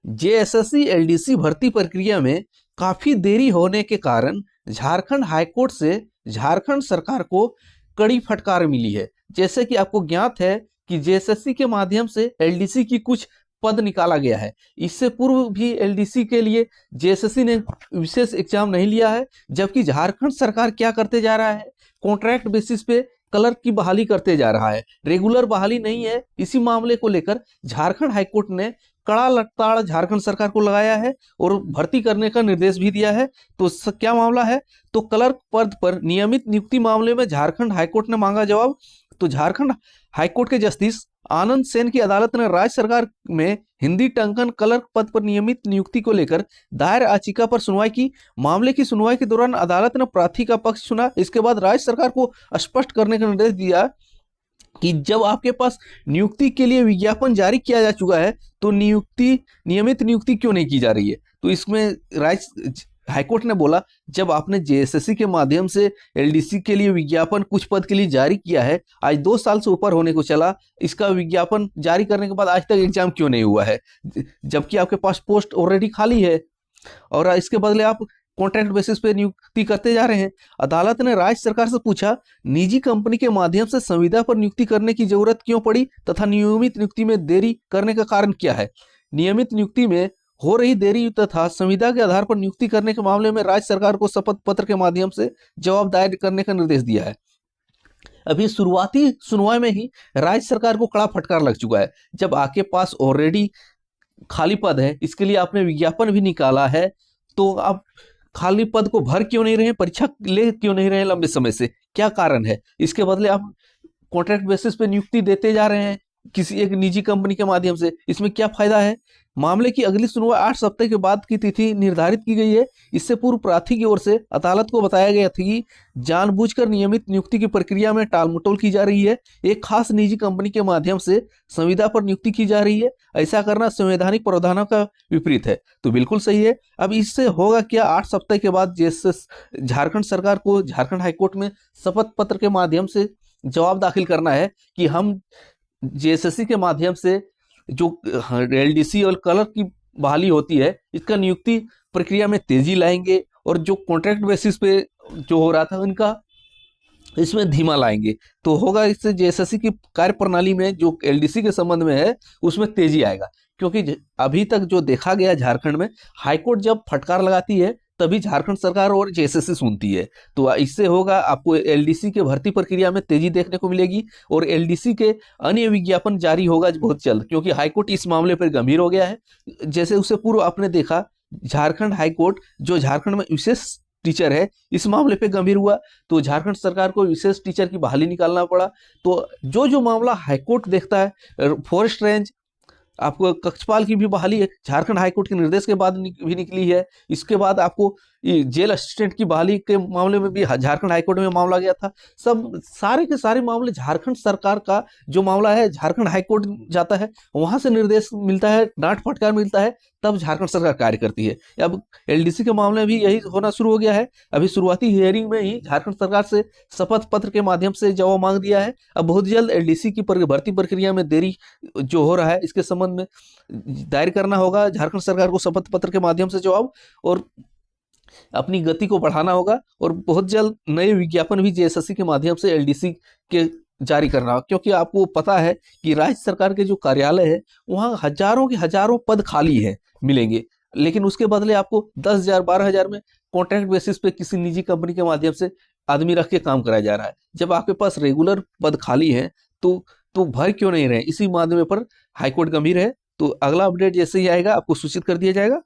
JSSC LDC भर्ती प्रक्रिया में काफी देरी होने के कारण झारखंड हाईकोर्ट से झारखंड सरकार को कड़ी फटकार मिली है। जैसे कि आपको ज्ञात है कि जेएसएससी के माध्यम से एलडीसी की कुछ पद निकाला गया है। इससे पूर्व भी एलडीसी के लिए जेएसएससी ने विशेष एग्जाम नहीं लिया है, जबकि झारखंड सरकार क्या करते जा रहा है, कॉन्ट्रैक्ट बेसिस पे क्लर्क की बहाली करते जा रहा है, रेगुलर बहाली नहीं है। इसी मामले को लेकर झारखंड हाईकोर्ट ने कड़ा लताड़ झारखंड सरकार को लगाया है और भर्ती करने का निर्देश भी दिया है। तो क्या मामला है, तो क्लर्क पद पर नियमित नियुक्ति मामले में झारखंड हाईकोर्ट ने मांगा जवाब। तो झारखंड हाईकोर्ट के जस्टिस आनंद सेन की अदालत ने राज्य सरकार में हिंदी टंकन क्लर्क पद पर नियमित नियुक्ति को लेकर दायर याचिका पर सुनवाई की। मामले की सुनवाई के दौरान अदालत ने प्रार्थी का पक्ष सुना। इसके बाद राज्य सरकार को स्पष्ट करने का निर्देश दिया कि जब आपके पास नियुक्ति के लिए विज्ञापन जारी किया जा चुका है तो नियमित नियुक्ति क्यों नहीं की जा रही है। तो इसमें राज्य हाईकोर्ट ने बोला, जब आपने जेएसएससी के माध्यम से एलडीसी के लिए विज्ञापन कुछ पद के लिए जारी किया है, आज 2 साल से ऊपर होने को चला, इसका विज्ञापन जारी करने के बाद आज तक एग्जाम क्यों नहीं हुआ है, जबकि आपके पास पोस्ट ऑलरेडी खाली है और इसके बदले आप कॉन्ट्रैक्ट बेसिस पे नियुक्ति करते जा रहे हैं। अदालत ने राज्य सरकार से पूछा, निजी कंपनी के माध्यम से संविदा पर नियुक्ति करने की जरूरत क्यों पड़ी तथा नियमित नियुक्ति में देरी करने का कारण क्या है। नियमित नियुक्ति में हो रही देरी तथा संविदा के आधार पर नियुक्ति करने के मामले में राज्य सरकार को शपथ पत्र के माध्यम से जवाब दायर करने का निर्देश दिया है। अभी शुरुआती सुनवाई में ही राज्य सरकार को कड़ा फटकार लग चुका है। जब आपके पास ऑलरेडी खाली पद है, इसके लिए आपने विज्ञापन भी निकाला है, तो आप खाली पद को भर क्यों नहीं रहे, परीक्षा ले क्यों नहीं रहे लंबे समय से, क्या कारण है। इसके बदले आप कॉन्ट्रैक्ट बेसिस पे नियुक्ति देते जा रहे हैं किसी एक निजी कंपनी के माध्यम से, इसमें क्या फायदा है। मामले की अगली सुनवाई 8 सप्ताह के बाद की तिथि निर्धारित की गई है। इससे पूर्व प्रार्थी की ओर से अदालत को बताया गया था कि जानबूझकर नियमित नियुक्ति की प्रक्रिया में टालमटोल की जा रही है, एक खास निजी कंपनी के माध्यम से संविदा पर नियुक्ति की जा रही है। ऐसा करना संवैधानिक प्रावधानों का विपरीत है। तो बिल्कुल सही है। अब इससे होगा क्या, 8 सप्ताह के बाद जैसे झारखंड सरकार को झारखंड हाईकोर्ट में शपथ पत्र के माध्यम से जवाब दाखिल करना है कि हम जेएसएससी के माध्यम से जो एलडीसी और क्लर्क की बहाली होती है, इसका नियुक्ति प्रक्रिया में तेजी लाएंगे और जो कॉन्ट्रैक्ट बेसिस पे जो हो रहा था उनका इसमें धीमा लाएंगे। तो होगा इससे जेएसएससी की कार्य प्रणाली में जो एलडीसी के संबंध में है उसमें तेजी आएगा। क्योंकि अभी तक जो देखा गया झारखंड में, हाईकोर्ट जब फटकार लगाती है तभी झारखंड सरकार और जेएसएससी सुनती है। तो इससे होगा आपको एलडीसी के भर्ती प्रक्रिया में तेजी देखने को मिलेगी और एलडीसी के अन्य विज्ञापन जारी होगा बहुत जल्द, क्योंकि हाईकोर्ट इस मामले पर गंभीर हो गया है। जैसे उससे पूर्व आपने देखा झारखंड हाईकोर्ट जो झारखंड में विशेष टीचर है, इस मामले पे गंभीर हुआ तो झारखंड सरकार को विशेष टीचर की बहाली निकालना पड़ा। तो जो मामला हाईकोर्ट देखता है, फॉरेस्ट रेंज आपको कक्षपाल की भी बहाली झारखंड हाईकोर्ट के निर्देश के बाद भी निकली है। इसके बाद आपको जेल असिस्टेंट की बहाली के मामले में भी झारखंड हाईकोर्ट में मामला गया था। सब सारे के सारे मामले झारखंड सरकार का जो मामला है झारखंड हाईकोर्ट जाता है, वहां से निर्देश मिलता है, डांट फटकार मिलता है, तब झारखंड सरकार कार्य करती है। अब एलडीसी के मामले में भी यही होना शुरू हो गया है। अभी शुरुआती हियरिंग में ही झारखंड सरकार से शपथ पत्र के माध्यम से जवाब मांग दिया है। अब बहुत जल्द एलडीसी की भर्ती प्रक्रिया में देरी जो हो रहा है इसके संबंध में दायर करना होगा झारखंड सरकार को शपथ पत्र के माध्यम से जवाब, और अपनी गति को बढ़ाना होगा और बहुत जल्द नए विज्ञापन भी जेएसएससी के माध्यम से एलडीसी के जारी करना होगा। क्योंकि आपको पता है कि राज्य सरकार के जो कार्यालय है वहाँ हजारों के हजारों पद खाली है मिलेंगे, लेकिन उसके बदले आपको 10,000 12,000 में कॉन्ट्रैक्ट बेसिस पे किसी निजी कंपनी के माध्यम से आदमी रख के काम कराया जा रहा है। जब आपके पास रेगुलर पद खाली है तो भर क्यों नहीं रहे, इसी माध्यम पर हाईकोर्ट गंभीर है। तो अगला अपडेट जैसे ही आएगा आपको सूचित कर दिया जाएगा।